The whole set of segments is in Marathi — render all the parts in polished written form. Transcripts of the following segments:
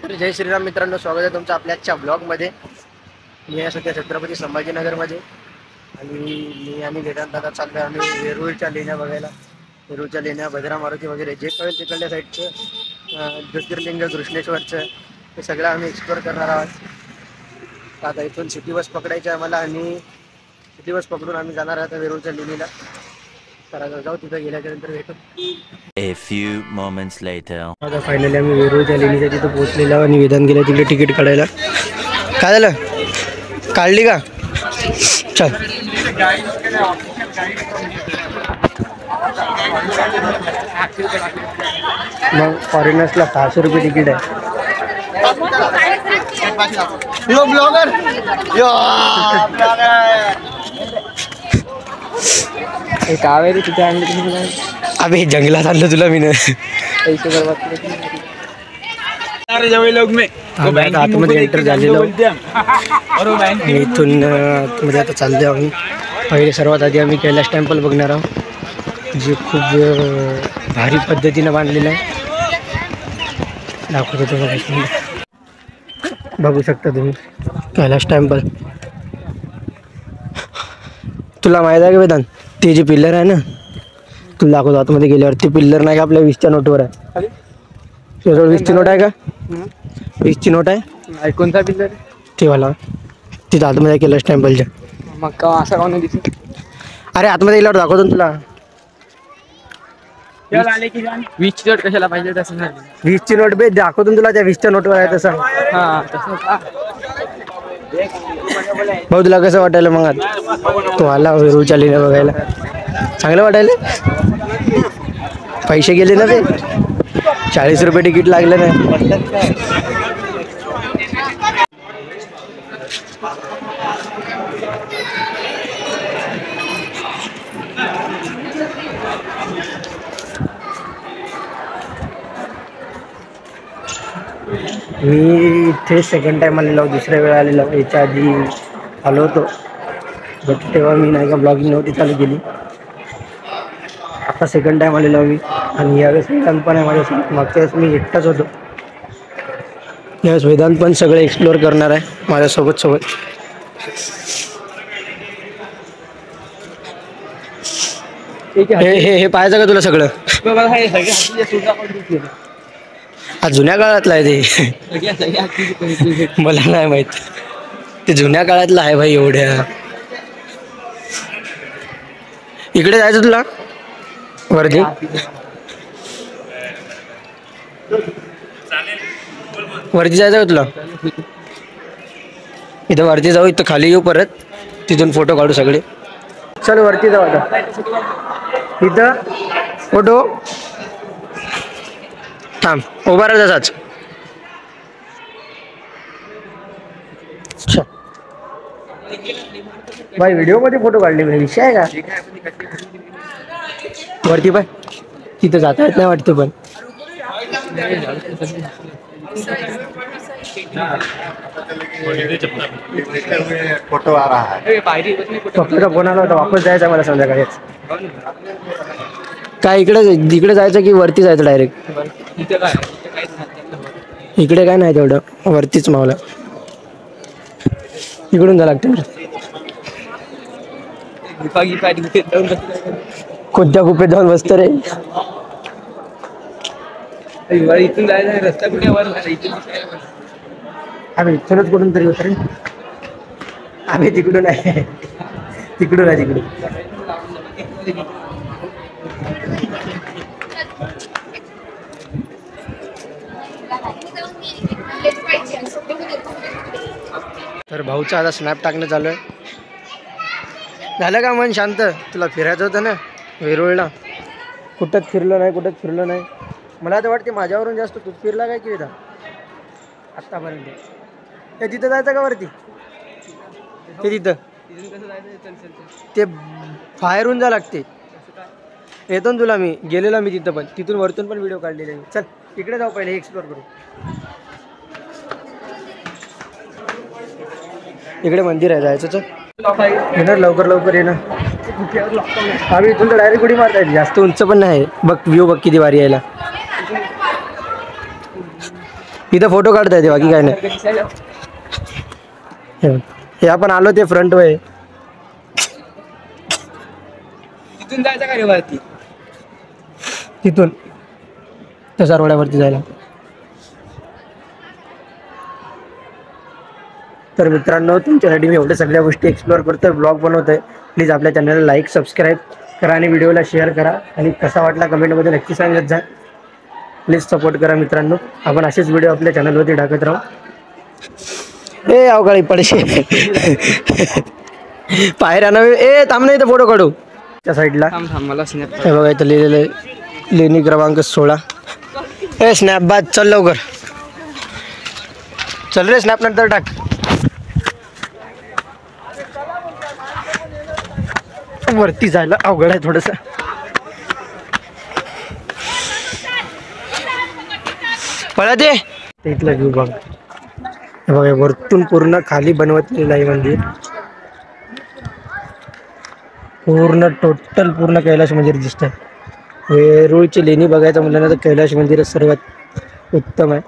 जय श्रीराम मित्रांनो, स्वागत आहे तुमचं आपल्या आजच्या ब्लॉगमध्ये। मी आहे सध्या छत्रपती संभाजीनगरमध्ये आणि मी आणि वेदांत दादा चाललो आम्ही वेरूळच्या लेण्या बघायला। वेरूळच्या लेण्या, भद्रा मारुती वगैरे जे कळेल तिकडल्या साईडचं ज्योतिर्लिंग, कृष्णेश्वरचं हे सगळं आम्ही एक्सप्लोअर करणार आहोत। आता इथून सिटी बस पकडायची आहे आम्हाला आणि सिटी बस पकडून आम्ही जाणार आहोत वेरूळच्या लेणीला। तर जाऊ, तिथं गेल्याच्यानंतर भेटू। A few moments later. आता फायनली आम्ही वेरूळच्या लेणीच्या तिथं पोहोचलेलो आणि वेदांत गेला तिकडे तिकीट काढायला। काय झालं, काढली का? चल मग फॉरेनर्सला 600 रुपये तिकीट आहे। यो ब्लॉगर, यो कावेरी तिथे आणलं तुम्ही? अबे जंगलात आणलं तुला मी पैसे बर्बाद आतमध्ये एंटर झालेलो। इथून मध्ये आता चाललो आम्ही। पहिले सर्वात आधी आम्ही कैलास टेम्पल बघणार आहोत, जे खूप भारी पद्धतीनं बांधलेलं आहे। दाखवतो तुम्हाला, बघू शकता तुम्ही कैलास टेम्पल। तुला माहीत आहे का वेदांत, ते जे पिल्लर आहे ना, तुला दाखवतो आतमध्ये गेल्यावर। ते पिल्लर नाही का आपल्या 20च्या नोटवर आहे? 20ची नोट आहे का? 20ची नोट आहे। कोणता पिल्लर? ते वाला तिथं आतमध्ये कैलास टेम्पलच्या। मग का असं कोण दिसत? अरे आतमध्ये गेल्यावर दाखवतो तुला। 20ची नोट कशाला पाहिजे? तसं 20ची नोट बे दाखवतो तुला, त्या 20च्या नोटवर आहे तसं। हा तसं का? भाऊ तुला कसं वाटायला मग? आज तो आला वेरूळच्या लेण्या बघायला, चांगलं वाटायला? पैसे गेले ना बे, 40 रुपये तिकीट लागलं ना। मी इथे सेकंड टाइम आलेलो, दुसऱ्या वेळा आलेलो। याच्या आधी आलो होतो बट तेव्हा मी नाही का ब्लॉगिंग नव्हती चालू केली। आता सेकंड टाइम आलेलो मी आणि यावेळेस वेदांत पण आहे माझ्यासोबत। मागच्या वेळेस मी एकटाच होतो, यावेळेस वेदांत पण सगळं एक्सप्लोअर करणार आहे माझ्यासोबत। हे पाहायचं का तुला सगळं? जुन्या काळातलं आहे ते, मला नाही माहित, ते जुन्या काळातलं आहे भाई। एवढ्या इकडे जायचं तुला वरती? वरती जायचं का तुला? इथं वरती जाऊ, इथं खाली येऊ, परत तिथून फोटो काढू सगळे। चल वरती जाऊ आता, इथं फोटो थांब, उभा राहा तसाच। भाई व्हिडिओ मध्ये फोटो काढले, विषय आहे का? वरती पाय, तिथं जाता येत नाही वाटतं पण। फोटो आ रहा है। पप्पाचा फोन आला होता, वापस जायचं मला संध्याकाळीच। काय इकडे जायचं की वरती जायचं डायरेक्ट? इकडे काय नाही तेवढं, वरतीच मावला, इकडून जा लागतं। कोणत्या गुफेत जाऊन बसतं रे? इथून जायचं रस्ता कुठे वर? आम्ही इथूनच कुठून तरी होत रे। आम्ही तिकडून आहे, तिकडून आहे, तिकडून। तर भाऊचा आता स्नॅप टाकणं चालू आहे। झालं का मन शांत? तुला फिरायचं होतं ना वेरूळला, कुठंच फिरलो नाही। मला तर वाटते माझ्यावरून जास्त तूच फिरला काय की वेदा आत्तापर्यंत? ते तिथं जायचं का वरती? ते तिथं ते बाहेरून जा लागते। येतो ना तुला, मी गेलेलो मी तिथं पण, तिथून वरतून पण व्हिडिओ काढलेले। चल इकडे जाऊ, पहिले एक्सप्लोर करू। इकडे मंदिर आहे, जायचं। चल येणार लवकर येणार। आम्ही इथून तर डायरेक्ट उडी मारता येते, जास्त उंच पण नाही। बघ व्ह्यू बघ किती भारी यायला। इथं फोटो काढता येते बाकी काय नाही. हे आपण आलो ते फ्रंट वे. तिथून जायचं का रे वरती? तिथून तसा रोड्यावरती जायला. तर मित्रांनो तुमच्यासाठी मी एवढ्या सगळ्या गोष्टी एक्सप्लोअर करतोय, ब्लॉग बनवतोय. प्लीज आपल्या चॅनलला लाईक सबस्क्राईब करा आणि व्हिडिओला शेअर करा आणि कसा वाटला कमेंटमध्ये नक्की सांगत जा. प्लीज सपोर्ट करा मित्रांनो. आपण असेच व्हिडिओ आपल्या चॅनलवरती टाकत राहू. ए अवकाळी पडशे पायऱ्या नव्हे. ए थांब नाही, इथं फोटो काढू त्या साईडला. मला स्नॅप. हे बघा इथं लिहिलेलं आहे लेणी क्रमांक 16. ए स्नॅप बाद चल लवकर चल रे, स्नॅप नंतर टाक. वरती जायला अवघड आहे थोडस. पळा ते इथला व्ह्यू बघ. हे बघा वरतून पूर्ण खाली बनवलेलं आहे मंदिर. पूर्ण टोटल पूर्ण कैलाश मंदिर दिसत आहे. वेरूळची लेणी बघायचं म्हणलं तर कैलाश मंदिर सर्वात उत्तम आहे.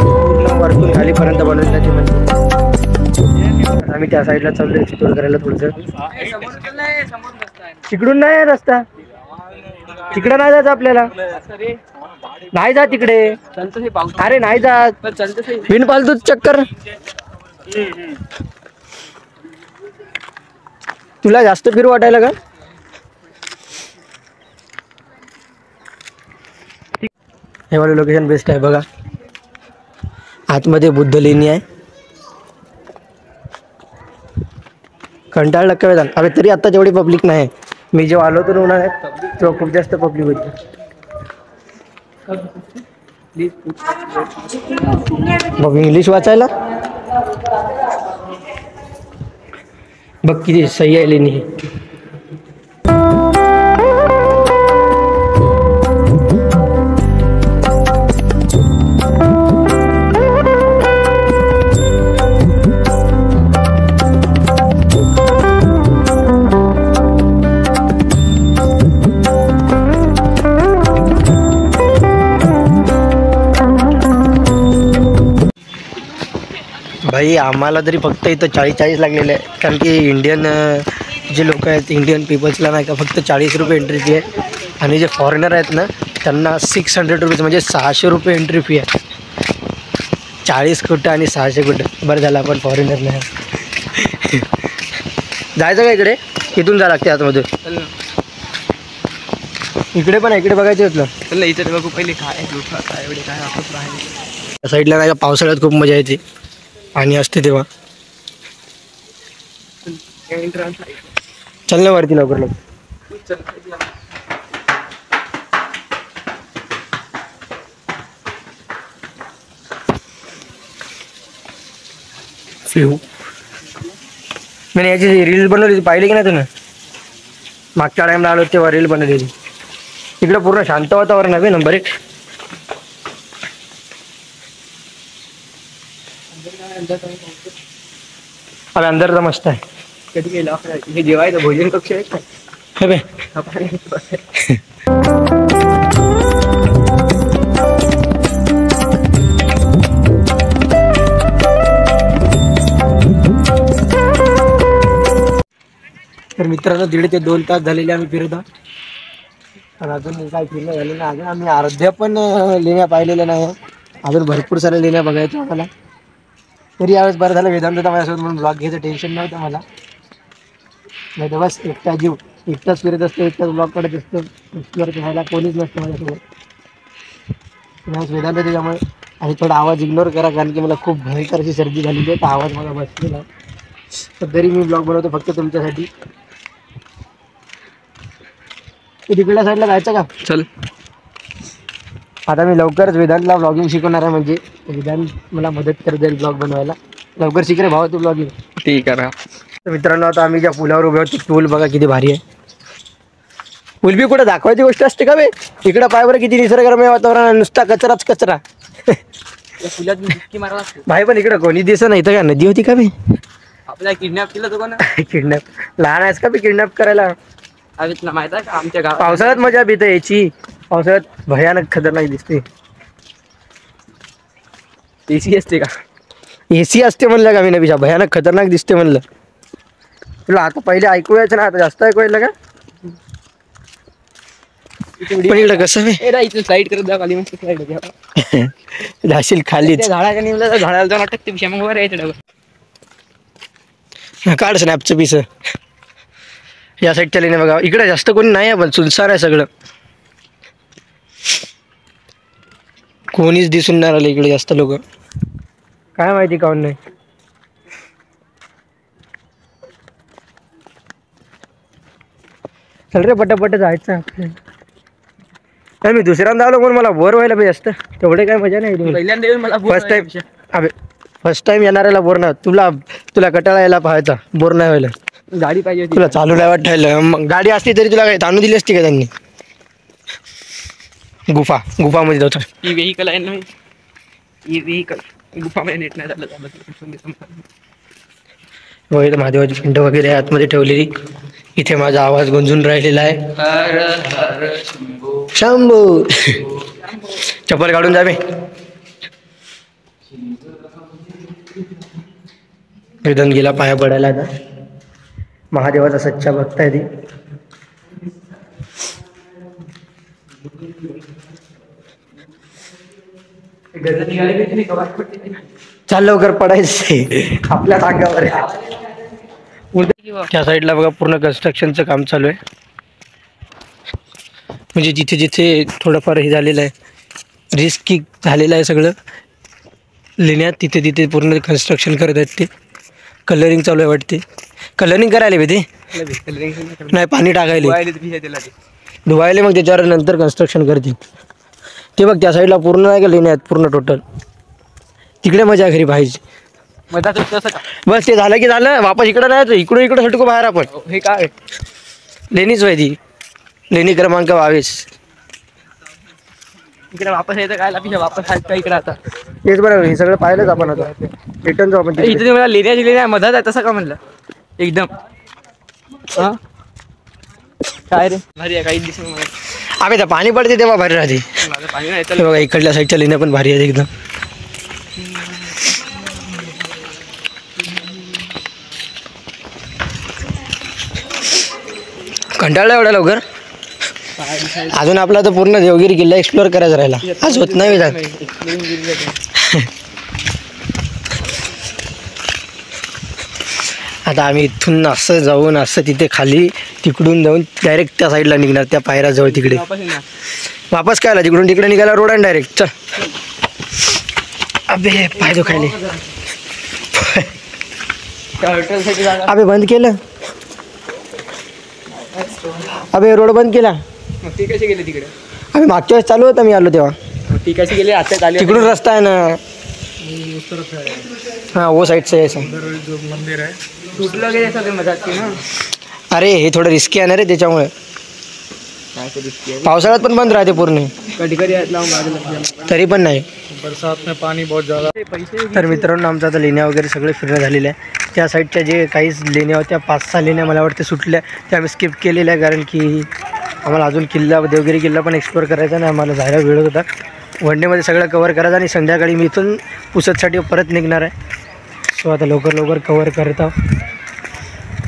पूर्ण वरतून खालीपर्यंत बनवण्याची मंदिर. आम्ही त्या साईडला चाललो एक्सप्लोर करायला थोडंसं. तिकडून नाही रस्ता, तिकडं नाही जायचं आपल्याला. नाही जा तिकडे. अरे नाही जात, बिनफालतू चक्कर. तुला जास्त फिरू वाटायला का? हे वाले लोकेशन बेस्ट आहे बघा. आतमध्ये बुद्ध लेणी आहे. कंटाळा वेळ झाला. अरे तरी आता जेवढी पब्लिक नाही. मी जेव्हा आलो तर उन्हाळ्यात तेव्हा खूप जास्त पब्लिक होती. बघ इंग्लिश वाचायला बघ किती सही आहे लेणी. भाई आम्हाला तरी फक्त इथं 40 लागलेले आहे. कारण की इंडियन जे लोक आहेत इंडियन पीपल्सला नाही का फक्त 40 रुपये एंट्री फी आहे. आणि जे फॉरेनर आहेत ना त्यांना 600 रुपीज म्हणजे 600 रुपये एंट्री फी आहे. 40 कुठं आणि 600 कुठं. बरं झालं आपण फॉरेनर नाही. जायचं का इकडे? इथून जा लागते आतमधून. इकडे पण इकडे बघायचं होतं. चल इथे बघू पहिले काय एवढे काय वाटत राहिले. त्या साईडला नाही का पावसाळ्यात खूप मजा येते आणि असते तेव्हा. चल ना वरती लवकर लवकर. फ्यू मी याची रील बनवली पाहिली की नाही तुला? मागच्या टाइमला आलो तेव्हा रील बनवलेली. इकडं पूर्ण शांत वातावरण आहे नंबर 1. अरे अंदर तर मस्त आहे. कधी गेला हे जेवायचं भोजन कक्ष आहे हे बे. तर मित्रांनो 1.5 ते 2 तास झालेले आम्ही फिरत आहोत. आणि अजून काय फिरणं झालं नाही. अजून आम्ही अर्ध्या पण लेण्या पाहिलेल्या नाही. अजून भरपूर साऱ्या लेण्या बघायच्या आम्हाला. तरी यावेळेस बरं झालं वेदांत होता माझ्यासोबत म्हणून ब्लॉग घ्यायचं टेन्शन नव्हतं मला. नाही तर बस एकटा जीव एकटाच फिरत असतो, एकटाच ब्लॉग काढत असतो. एक्सप्लोअर करायला कोणीच नसतं माझ्यासोबत. वेदांत त्याच्यामुळे. आणि थोडा आवाज इग्नोर करा कारण की मला खूप भयंकर अशी सर्दी झालेली आहे. तर आवाज मला बसलेला आहे. तर तरी मी ब्लॉग बनवतो फक्त तुमच्यासाठी. तिकडल्या साईडला जायचं का? चल. आता मी लवकरच वेदांतला ब्लॉगिंग शिकवणार आहे. म्हणजे वेदांत मला मदत कर जाईल ब्लॉग बनवायला. लवकर शिक रे भावा तू ब्लॉगिंग. ठीक आहे. तर मित्रांनो आता आम्ही ज्या पुलावर उभे आहोत पूल बघा किती भारी आहे. पूल बी कुठं दाखवायची गोष्ट असते का बे? इकडं पायवर किती निसर्गरम्य वातावरण आहे. नुसता कचराच कचरा. फुलात डुबकी मारला भाई पण इकडं कोणी दिसत नाही. तर का नदी होती का बे? आपल्याला किडनॅप केलं तो कोण किडनॅप लहान आहेस का बी किडनॅप करायला? अरे तुला माहित आहे का आमच्या गावात पावसाळ्यात मजा भीत याची. पावसाळ्यात भयानक खतरनाक दिसते. एसी असते का? एसी असते म्हणलं का मी नबीशा? भयानक खतरनाक दिसते म्हणलं. तुला आता पहिले ऐकू यायचं ना, आता जास्त ऐकू यायला का? पण इकडं कसं बी इथं स्लाईड करत जा खाली मस्त स्लाईड जाशील खालीच. झाडाच्या निमलं तर झाडाला जाऊन अटकते पिशा मग वर यायचं डबल. काढ स्नॅपचं पिस. या साईडच्या लेणे बघा, इकडे जास्त कोणी नाही आहे पण सुनसार आहे सगळं. कोणीच दिसून नाही राहिलं इकडे जास्त लोक. काय माहिती काऊन नाही. चल रे पटापट जायचं आपल्याला. नाही मी दुसऱ्यांदा आलो पण मला बोर व्हायला पाहिजे जास्त. तेवढे काय मजा नाही. पहिल्यांदा येऊन मला फर्स्ट टाइम अबे फर्स्ट टाइम येणाऱ्याला बोर ना. तुला कटाळा यायला पाहायचा, बोर नाही व्हायला. गाडी पाहिजे होती. तुला चालू नाही वाटायला. मग गाडी असती तरी तुला काय ताणू दिली असती का त्यांनी? गुफामध्ये जातो. ही व्हेकल आहे ना, ही व्हेकल गुफामध्ये नेट नाही झालं. वगैरे तर महादेवाची पिंड वगैरे आतमध्ये ठेवलेली. इथे माझा आवाज गुंजून राहिलेला आहे. हर हर शंभू. चप्पल काढून जा बे. वेदन गेला पाया पडायला. आता महादेवाचा सच्चा भक्त आहे ती. चाल लवकर पडायचे आपल्या अंगावर. त्या साईडला बघा पूर्ण कन्स्ट्रक्शनचं काम चालू आहे. म्हणजे जिथे जिथे थोडंफार हे झालेलं आहे, रिस्की झालेलं आहे सगळं लेण्यात, तिथे तिथे पूर्ण कन्स्ट्रक्शन करत आहेत ते. कलरिंग चालू आहे वाटते. कलरिंग करायला बे ते नाही, पाणी टाकायला धुवायले. मग त्याच्यावर नंतर कन्स्ट्रक्शन करतील ते. बघ त्या साईडला पूर्ण आहे का लेण्यात पूर्ण टोटल. तिकडे मजा घरी पाहिजे. बस ते झालं की झालं. वापस इकडं नाही, इकडं सटको बाहेर आपण. हे काय लेणीच व्हायची. लेणी क्रमांक 22. इकडे वापस यायचं काय पिशा वापस आहेत का इकडे? आता तेच बरोबर. हे सगळं पाहिलंच आपण. आता रिटर्न जाऊ आपण. इथे मला लेण्याची लेण्या मधात आहे तसं का म्हणलं एकदम. हा काय रे भारी आहे. काही दिसून आम्ही तर पाणी पडते तेव्हा भारी राहते. माझं पाणी नाही हे बघा इकडल्या साईडच्या लेण्या पण भारी आहेत एकदम. कंटाळला एवढ्या लवकर? अजून आपला तर पूर्ण देवगिरी किल्ला एक्सप्लोअर करायचा राहिला. आज होत नाही जात. आता आम्ही इथून असं जाऊन असं तिथे खाली तिकडून जाऊन डायरेक्ट त्या साईडला निघणार, त्या पायऱ्याजवळ तिकडे. वापस काय आला तिकडून तिकडे निघाला रोड आणि डायरेक्ट चल. अबे पाय दुखायले. अबे बंद केलं. अबे रोड बंद केला. मग ती कशी गेली तिकडे? आम्ही मागच्या वेळेस चालू होता मी आलो तेव्हा. ती कशी गेली आता चालू? तिकडून रस्ता आहे ना. हाँ वो साइड से ऐसा जो मंदिर है तुटलं गेलं सगळे मधात की ना. अरे हे थोडं रिस्की आहे ना रे, त्याच्यामुळे. काय ते दिसते पावसाळ्यात पण बंद राहते पूर्ण. कधी कधी हात लावून बाजूला. तरी पण नाही. बरसात में पानी बहुत ज़्यादा. तर मित्रांनो आमचं आता लेण्या वगैरे सगळे फिरणं झालेलं आहे. त्या साईडच्या जे काहीच लेण्या होत्या 5-6 लेण्या मला वाटते सुटल्या, त्या आम्ही स्किप केलेल्या आहे. कारण की आम्हाला अजून किल्ला देवगिरी किल्ला पण एक्सप्लोअर करायचा नाही. आम्हाला जायला वेळ होता. वनडेमध्ये सगळं कवर करायचं आणि संध्याकाळी मी इथून पुसदसाठी परत निघणार आहे. सो आता लवकर कवर करत आहोत.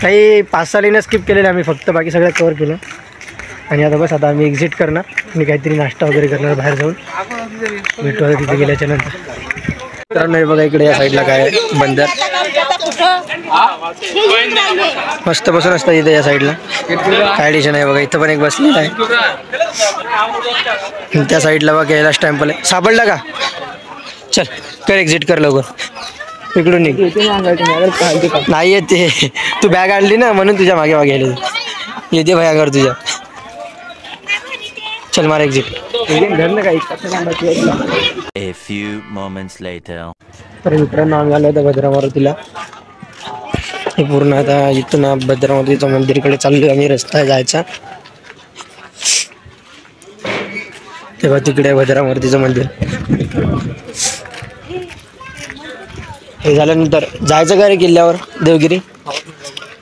काही 5-6 लेण्या स्किप केलेल्या आम्ही फक्त, बाकी सगळं कवर केलं. आणि आता बस आता आम्ही एक्झिट करणार. मी काहीतरी नाश्ता वगैरे करणार बाहेर जाऊन. भेटू आता तिथे गेल्याच्या नंतर. मित्रांनो हे बघा इकडे या साईडला काय बंदर मस्त बसून असतात इथे या साईडला. काय टेन्शन आहे बघा. इथं पण एक बसलेला आहे. त्या साईडला बघा कैलाश टेम्पल आहे. सापडला का? चल कर एक्झिट कर लवकर. इकडून निघ. नाही येते. तू बॅग आणली ना म्हणून तुझ्या मागे आले. येते भयांकर तुझ्या. चल मार exit. A few moments later. तर मित्रांनो आम्ही आलो होतो भद्रा मारुतीला. हे पूर्ण आता इथून भद्रा मारुतीचं मंदिरकडे चाललो आम्ही. रस्ता आहे जायचा. तेव्हा तिकडे भद्रा मारुतीचं मंदिर. हे झाल्यानंतर जायचं का रे किल्ल्यावर देवगिरी?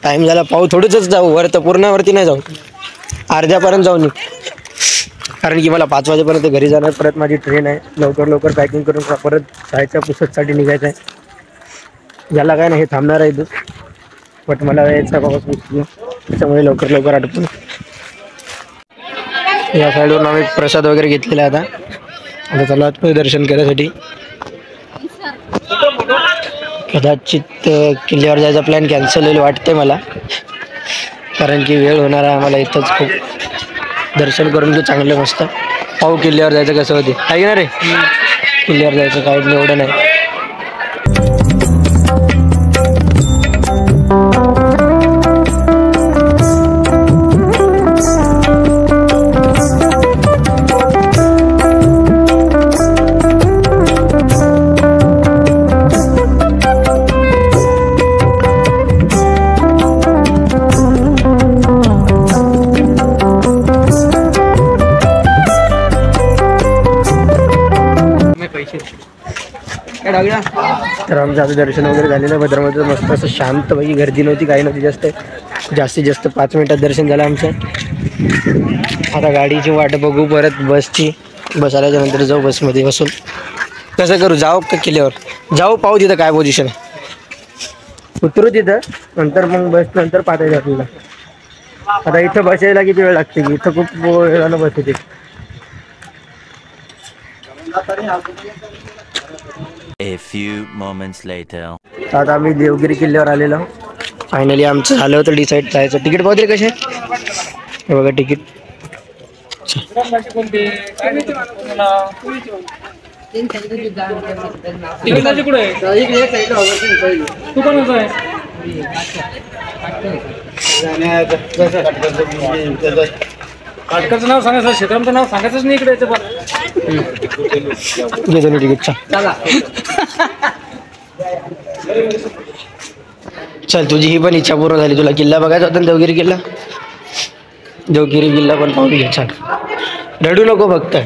टाईम झाला, पाहू थोडंच जाऊ, वर तर पूर्णावरती नाही जाऊ, अर्ध्यापर्यंत जाऊ. कारण की मला 5 वाजेपर्यंत घरी जाणार, परत माझी ट्रेन आहे. लवकर लवकर पॅकिंग करून परत जायचं, पुसतसाठी निघायचं आहे. याला काय नाही, हे थांबणार आहे इथं, बट मला यायचं बाबा पुसलं, त्याच्यामुळे लवकर लवकर आटपून. या साईडवरून आम्ही प्रसाद वगैरे घेतलेला आहे. आता चला आतमध्ये दर्शन करण्यासाठी. कदाचित किल्ल्यावर जायचा प्लॅन कॅन्सल होईल वाटते मला, कारण की वेळ होणार आहे आम्हाला इथंच खूप. दर्शन करून घेऊ चांगलं मस्त. पाहू किल्ल्यावर जायचं कसं होते, आहे ना रे? किल्ल्यावर जायचं काय एवढं नाही. तर आमचं आता दर्शन वगैरे झालेलं भद्रामध्ये मस्त असं शांतपैकी, गर्दी नव्हती, काही नव्हती जास्त. जास्तीत जास्त 5 मिनिटात दर्शन झालं आमचं. आता गाडीची वाट बघू, परत बसची. बस आल्याच्यानंतर जाऊ, बसमध्ये बसून. कसं करू, जाऊ का किल्ल्यावर जाऊ? पाहू तिथं काय पोझिशन आहे, उतरू तिथं, नंतर मग बस नंतर पाहता येईल आपल्याला. आता इथं बस यायला किती वेळ लागते की, इथं खूप वेळानं बस येते. A few moments later. आता आम्ही देवगिरी किल्ल्यावर आलेलो. फायनली आमचं झालं होतं डिसाईड जायचं. तिकीट पाहू तरी कसे? हे बघा तिकीट. काटकाचं नाव सांगायचं, क्षेत्राचं नाव सांगायचंच नाही इकडे. तिकीटचा चल, तुझी ही पण इच्छा पूर्ण झाली. तुला किल्ला बघायचा होता ना, देवगिरी किल्ला. देवगिरी किल्ला पण पाहून घे. छान, रडू नको फक्त.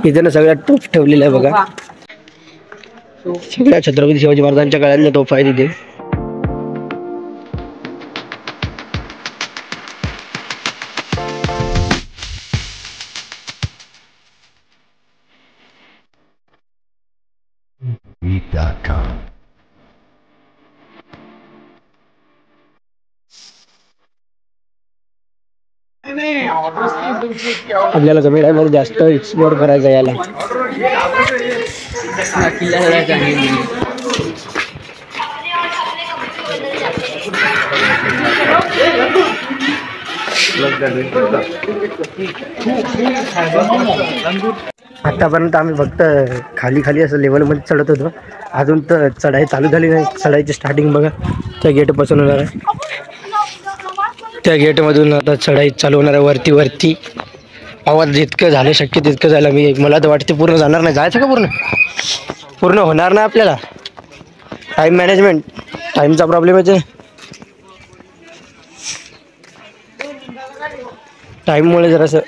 इथे ना सगळ्यात तोफ ठेवलेला आहे बघा. सगळ्या छत्रपती शिवाजी महाराजांच्या काळातल्या तोफा आहे तिथे. आपल्याला कमी टाइममध्ये जास्त एक्सप्लोर करायचं याला. आतापर्यंत आम्ही फक्त खाली खाली असं लेवलमध्ये चढत होतो. अजून तर चढाई चालू झाली नाही. चढाईची स्टार्टिंग बघा, त्या गेटपासून होणार आहे. त्या गेटमधून आता चढाई चालू होणार आहे वरती वरती. आवाज जितकं झालं शक्य तितकं झालं. मला तर वाटते पूर्ण जाणार नाही. जायचं का पूर्ण? पूर्ण होणार नाही आपल्याला. टाईम मॅनेजमेंट, टाईमचा प्रॉब्लेम येते. टाईममुळे जरासं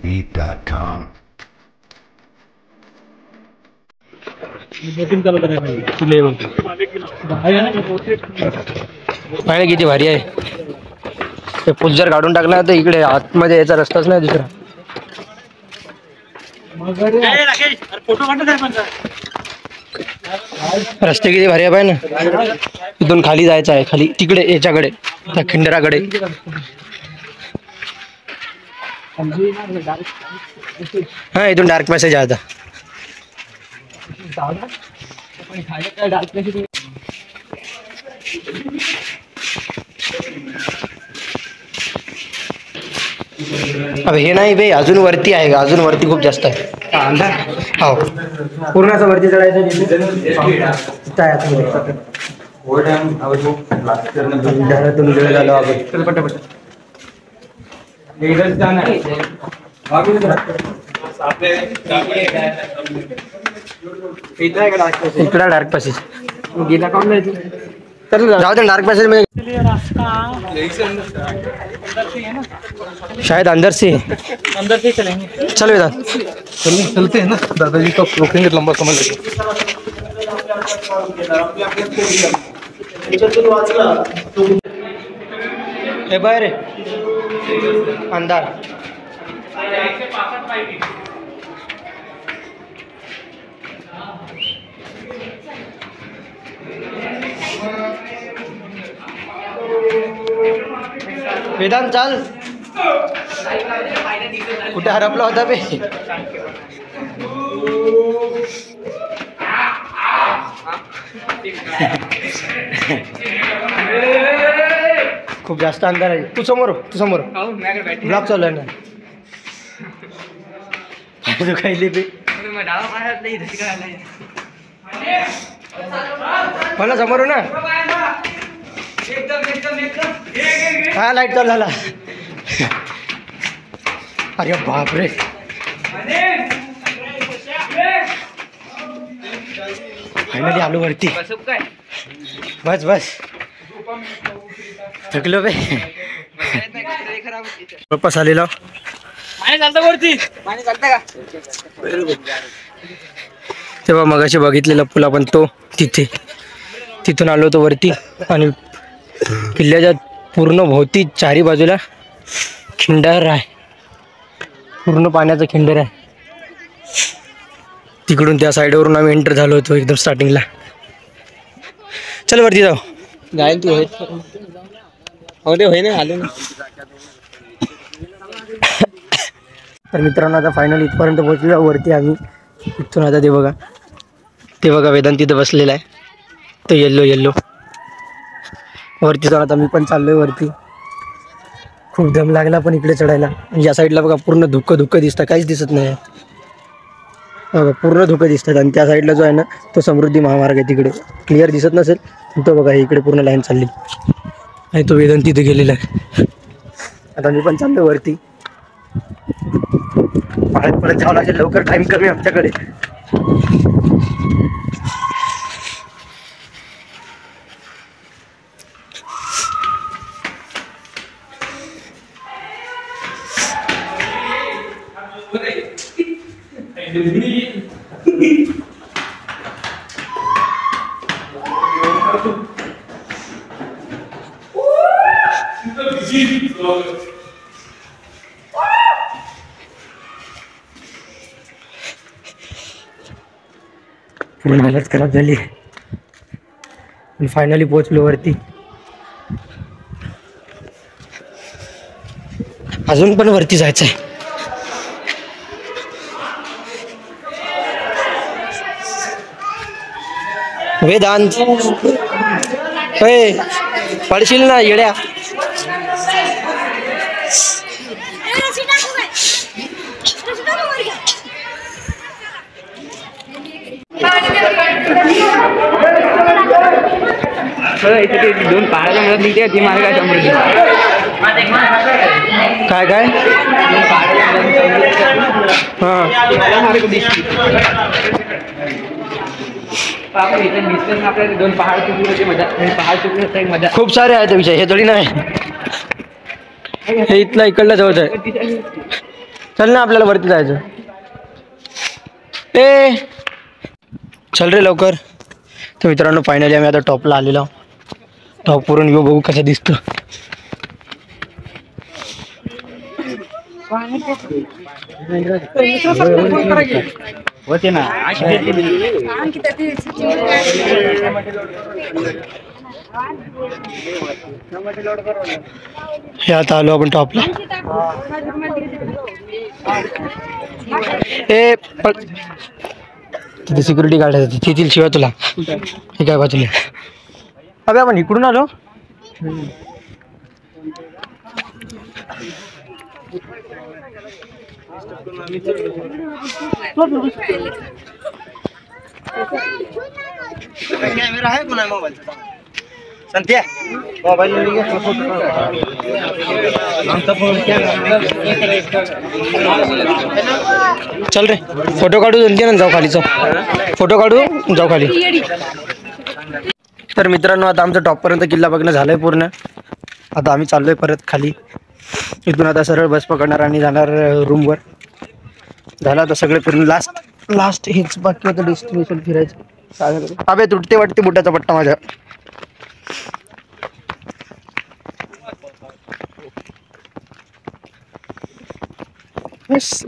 Beat.com. पाहिजे किती भारी आहे. ते पूल जर काढून टाकला तर इकडे आतमध्ये यायचा रस्ताच नाही दुसरा. रस्ते किती भारी आहे पाहिजे ना. इथून खाली जायचं आहे, खाली तिकडे याच्याकडे त्या खिंडराकडे. हा, इथून डार्क पॅसेज आहे आता. अबे हे नाही बे, अजून वरती आहे, अजून वरती खूप जास्त आहे. हो पूर्ण असं वरती चढायचं तिथं आहे आता. घरातून वेळ झालो आपण. इकडा डार्क पॅसेज गेला काऊन नाही जाऊ दे. डार्क पैसेज में शायद अंदर से चलेंगे. चल वेदांत. चलते हैं ना दादाजी तो रोकेंगे लंबा समय हे बाहेर अंधार. वेदांत चाल. कुठे हरपला होता बे. खूप जास्त अंधार आहे. तू समोर ब्लॉक चालू आहे ना. तू खायली बे मला समोर ना. हा लाईट चालू झाला. अरे बापरे. फायनली आलो वरती. बस बस थकलो बे. वापस आलेलो. तेव्हा मगाशी बघितलेला पूल आपण तो तिथून आलो होतो वरती. आणि किल्ल्याच्या पूर्ण भोवती चारी बाजूला खिंडार आहे. पूर्ण पाण्याचं खिंडर आहे. तिकडून त्या साईडवरून आम्ही एंटर झालो होतो एकदम स्टार्टिंगला. चल वरती जाऊ. जाईल तू हो दे होय ना आलो ना. तर मित्रांनो आता फायनल इथपर्यंत पोहोचलो वरती आम्ही. इथून आता ते बघा वेदांत तिथं बसलेला आहे. तो येल्लो वरती जाऊन आता मी पण चाललोय वरती. खूप दम लागला पण इकडे चढायला. या साईडला बघा पूर्ण धुकं दिसतं, काहीच दिसत नाही. बघा पूर्ण धुकं दिसतात. आणि त्या साईडला जो आहे ना तो समृद्धी महामार्ग आहे. तिकडे क्लिअर दिसत नसेल तो बघा इकडे पूर्ण लाईन चालली आणि तो वेदांत तिथे गेलेला आहे. आता मी पण चाललो वरती. परत जावं लागेल लवकर, टाइम कमी आमच्याकडे. पूर्ण हालत खराब झाली. फायनली पोहोचलो वरती. अजून पण वरती जायचं आहे. वेदांत पडशील ना येड्या. इथे दोन पहाडाच्या मदत निघते ती मार्ग आहे समृद्धी. काय आपण इथे दिसतं ना आपल्याला दोन पहाड चुकले मजा. पहाड चुकले एक मजा. खूप सारे आहेत विषय. हे थोडी नाही. हे इथला इकडला जवळ आहे. चल ना आपल्याला वरती जायचं. चल रे लवकर. तर मित्रांनो फायनली आम्ही आता टॉपला आलेलो. टॉपवरून व्ह्यू बघू कसा दिसतो. होते ना हे आता आलो आपण टॉपला. तिथे सिक्युरिटी गार्ड आहे. तिथील शिवाय तुला हे काय बाजूला. अबे आपण इकडून आलो. कॅमेरा आहे कोणा मोबाईल संत्या मोबाईल चल रे फोटो काढू दोन ना जाऊ खाली फोटो काढू जाऊ खाली. तर मित्रांनो आता आमचं टॉपपर्यंत किल्ला बघणं झालंय पूर्ण. आता आम्ही चाललोय परत खाली. इथून आता सरळ बस पकडणार आणि जाणार रूमवर. झालं आता सगळे फिरून लास्ट हेच बाकी होतं डेस्टिनेशन फिरायचं. अबे तुटते वाटते बुटाचा पट्टा माझ्या.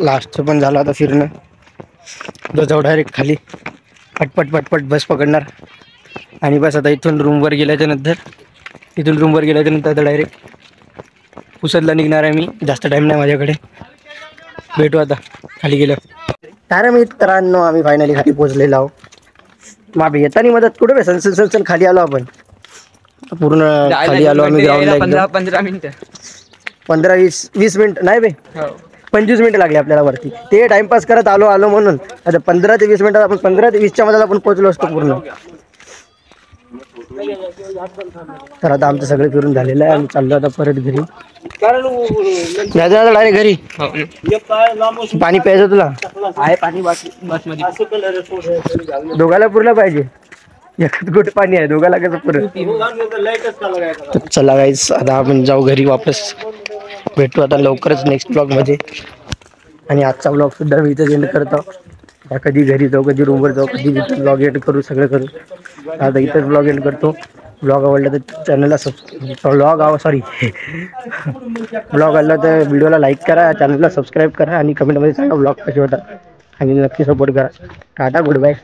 लास्टचं पण झालं आता फिरणं. जाऊ डायरेक्ट खाली पटपट बस पकडणार आणि बस आता इथून रूमवर गेल्याच्या नंतर आता डायरेक्ट पुसदला निघणार आहे मी. जास्त टाईम नाही माझ्याकडे. भेटू आता खाली गेलं. काय मित्रांनो आम्ही फायनली खाली पोहोचलेलो आहो. मग येतानी मदत कुठे बे सल खाली आलो आपण. पूर्ण खाली आलो आम्ही ग्राउंडला. 15 मिनिटं 15-20 मिनिट नाही बे 25 मिनिटं लागली आपल्याला वरती. ते टाइमपास करत आलो म्हणून. आता 15 ते 20 मिनिटात आपण 15 ते 20च्या मध्ये आपण पोहोचलो असतो पूर्ण. तर आता आमचं सगळं फिरून झालेलं आहे. आम्ही चाललो आता परत घरी. डायरेक्ट घरी. पाणी प्यायचं तुला आहे पाणी बसमध्ये. दोघाला पुरलं पाहिजे. एकच गोट पाणी आहे दोघाला कसं पुरं. चला गाईस आता आपण जाऊ घरी वापस. भेटू आता लवकरच नेक्स्ट ब्लॉग मध्ये. आणि आजचा ब्लॉग सुद्धा मी इथेच एंड करतो. आता कधी घरी जाऊ कधी रूमवर जाऊ कधी ब्लॉग एंड करू सगळं करू. आता इथेच ब्लॉग एंड करतो. ब्लॉग आवडला तर चॅनलला ब्लॉग आवडला तर व्हिडिओला लाईक करा, चॅनलला सबस्क्राईब करा आणि कमेंटमध्ये सांगा ब्लॉग कसे होता आणि नक्की सपोर्ट करा. Tata good bye.